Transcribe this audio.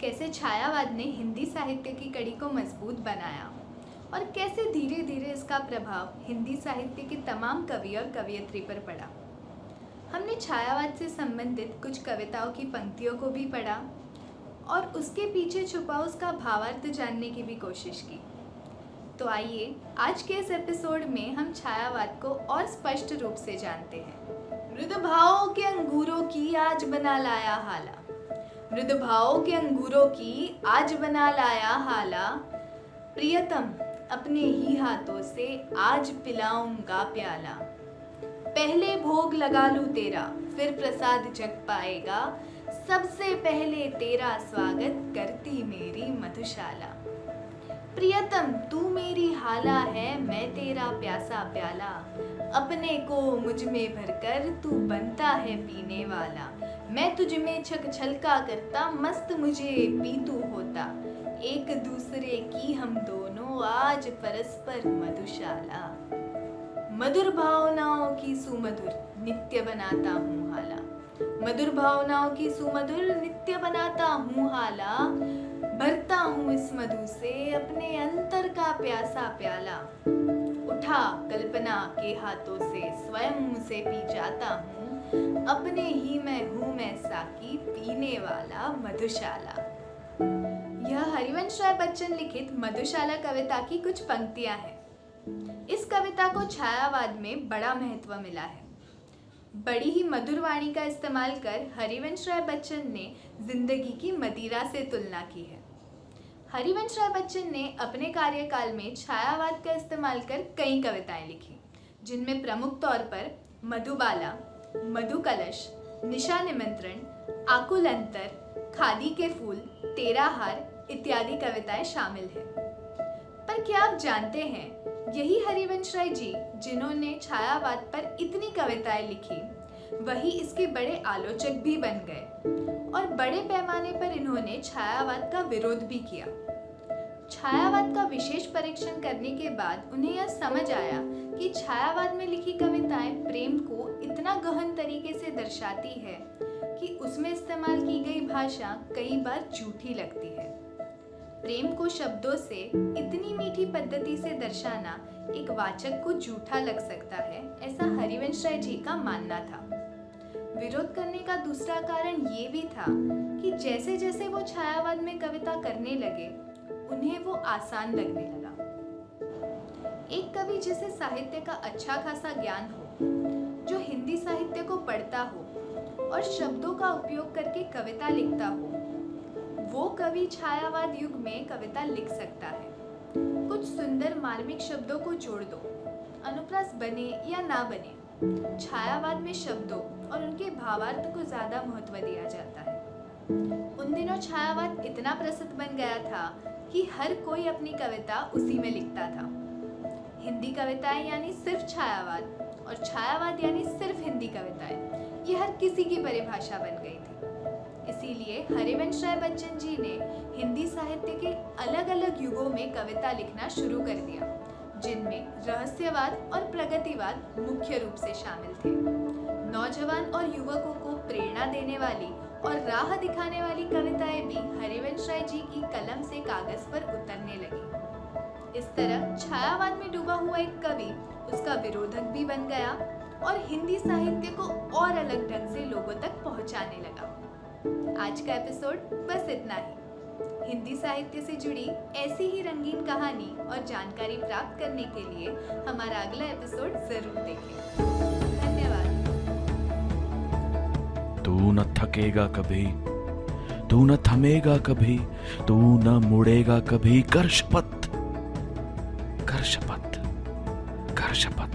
कैसे छायावाद ने हिंदी साहित्य की कड़ी को मजबूत बनाया और कैसे धीरे धीरे इसका प्रभाव हिंदी साहित्य के तमाम कवि और कवयित्री पर पड़ा। हमने छायावाद से संबंधित कुछ कविताओं की पंक्तियों को भी पढ़ा और उसके पीछे छुपा उसका भावार्थ जानने की भी कोशिश की। तो आइए आज के इस एपिसोड में हम छायावाद को और स्पष्ट रूप से जानते हैं। मृदु भावों के अंगूरों की आज बना लाया हाला, मृदु भावों के अंगूरों की आज बना लाया हाला, प्रियतम अपने ही हाथों से आज पिलाऊंगा प्याला। पहले भोग लगा लूं तेरा फिर प्रसाद जग पाएगा, सबसे पहले तेरा स्वागत करती मेरी मधुशाला। प्रियतम तू मेरी हाला है मैं तेरा प्यासा प्याला, अपने को मुझ में भरकर तू बनता है पीने वाला। मैं तुझ में छलका करता मस्त मुझे पीतू होता, एक दूसरे की हम दोनों आज परस्पर मधुशाला। मधुर भावनाओं की सुमधुर नित्य बनाता हूँ हाला, मधुर भावनाओं की सुमधुर नित्य बनाता हूँ हाला, भरता हूँ इस मधु से अपने अंतर का प्यासा प्याला। उठा कल्पना के हाथों से स्वयं से पी जाता हूँ, अपने ही मैं हूँ मैं साकी पीने वाला मधुशाला। यह हरिवंश राय बच्चन लिखित मधुशाला कविता की कुछ पंक्तियां हैं। इस कविता को छायावाद में बड़ा महत्व मिला है। बड़ी ही मधुर वाणी का इस्तेमाल कर हरिवंश राय बच्चन ने जिंदगी की मदिरा से तुलना की है। हरिवंश राय बच्चन ने अपने कार्यकाल में छायावाद का इस्तेमाल कर कई कविताएं लिखी, जिनमें प्रमुख तौर पर मधुबाला, मधु कलश, निशा निमंत्रण, आकुल अंतर, खादी के फूल, तेरा हार इत्यादि कविताएं शामिल हैं। पर क्या आप जानते हैं, यही हरिवंश राय जी जिन्होंने छायावाद पर इतनी कविताएं लिखी, वही इसके बड़े आलोचक भी बन गए और बड़े पैमाने पर इन्होंने छायावाद का विरोध भी किया। छायावाद का विशेष परीक्षण करने के बाद उन्हें यह समझ आया कि छायावाद में लिखी कविताएं प्रेम को इतना गहन तरीके से दर्शाती है कि उसमें इस्तेमाल की गई भाषा कई बार झूठी लगती है। प्रेम को शब्दों से इतनी मीठी पद्धति से दर्शाना एक वाचक को झूठा लग सकता है, ऐसा हरिवंश राय जी का मानना था। विरोध करने का दूसरा कारण ये भी था कि जैसे जैसे वो छायावाद में कविता करने लगे, उन्हें वो आसान लगने लगा। एक कवि जिसे साहित्य का अच्छा खासा ज्ञान हो, जो हिंदी साहित्य को पढ़ता हो और शब्दों का उपयोग करके कविता लिखता हो, वो कवि छायावाद युग में कविता लिख सकता है। कुछ सुंदर मार्मिक शब्दों को जोड़ दो, अनुप्रास बने या ना बने, छायावाद में शब्दों और उनके भावार्थ को ज्यादा महत्व दिया जाता है। उन दिनों छायावाद इतना प्रसिद्ध बन गया था कि हर कोई अपनी कविता उसी में लिखता था। हिंदी कविताएं यानी सिर्फ छायावाद और छायावाद यानी सिर्फ हिंदी कविताएं, ये हर किसी की परिभाषा बन गई थी। इसीलिए हरिवंश राय बच्चन जी ने हिंदी साहित्य के अलग अलग युगों में कविता लिखना शुरू कर दिया, जिनमें रहस्यवाद और प्रगतिवाद मुख्य रूप से शामिल थे। नौजवान और युवकों को प्रेरणा देने वाली और राह दिखाने वाली कविताएं भी हरिवंश राय जी की कलम से कागज पर उतरने लगी। इस तरह छायावाद में डूबा हुआ एक कवि उसका विरोधक भी बन गया और हिंदी साहित्य को और अलग ढंग से लोगों तक पहुंचाने लगा। आज का एपिसोड बस इतना ही। हिंदी साहित्य से जुड़ी ऐसी ही रंगीन कहानी और जानकारी प्राप्त करने के लिए हमारा अगला एपिसोड जरूर देखें। धन्यवाद। तू न थकेगा कभी, तू न थमेगा कभी, तू न मुड़ेगा कभी, कर शपथ, कर शपथ, कर शपथ।